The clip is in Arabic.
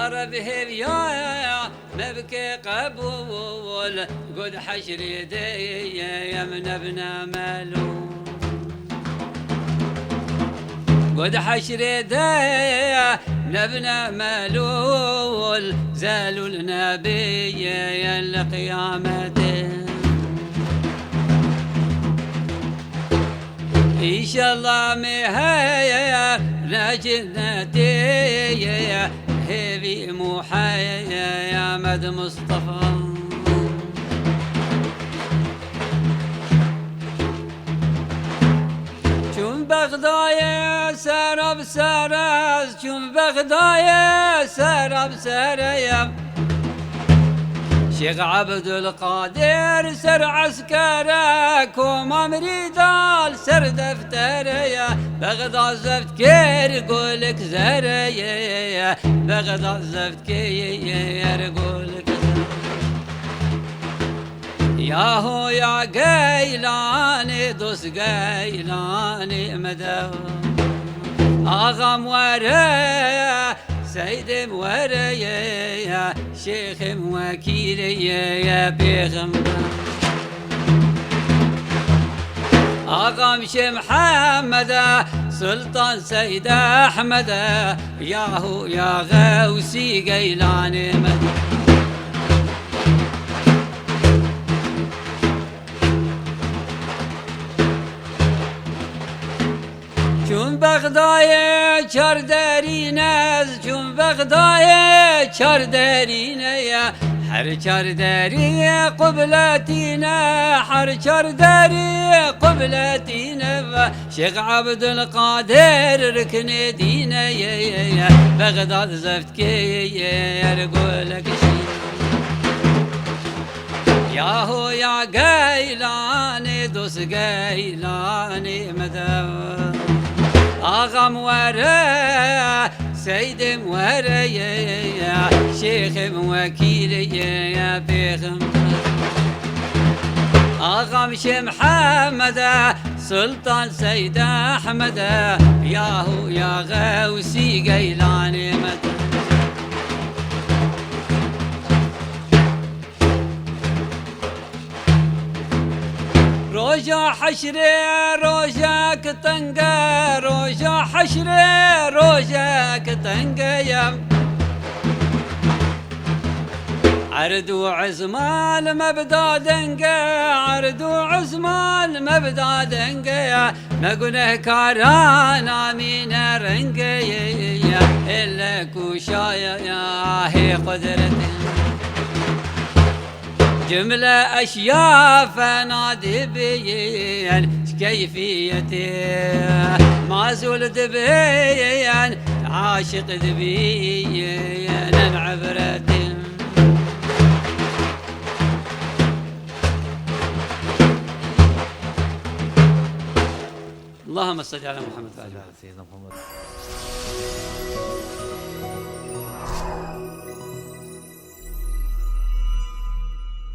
صار به يا مبكي قبول قد حشر يدي من ابن ملول قد حشر يدي من ابن ملول زالوا النبي لقيامته إن شاء الله مهيا لجنتي هبي محيا يا مد مصطفى شوف بغدايا سرب سرز شوف بغدايا سرب سريم شيخ عبد القادر سر عسكرك وما مريدال سر دفتريا بغداد زفت كير قولك زريا بغداد زفت كير قولك ياهو يا قيلاني دوس قيلاني مدى أغم وريا سيد موريا شيخ موكيلي يا بيغمبر أغم شي محمد سلطان سيد أحمد ياهو يا غوسي قيلاني مدى چون بغدای چار درین از چون بغدای چار درین یا هر چار دری قبلتین هر چار دری قبلتین و شیخ عبد القادر رکن دین یا بغداد زفت که یرگولک یاهو یا قیلانی دوست قیلانی مدو آغم ورا سيد مورا يا شيخ موكيل يا بيغمبر آغم شي محمد سلطان سيد أحمد ياهو يا غوسي قيلاني مدى روجا حشري روجا كتنقى روجا حشري روجا كتنقى يا عردو عزمان مبدا دنقى عردو عزمان مبدا دنقى نقوله كارانا من رنقى إلا كوشايا يا هي قدرته جملة أشياء فنادي بيان كيفيتي ما زول دبيان عاشق دبيان عبرتي اللهم صل على محمد وعلى سيدنا محمد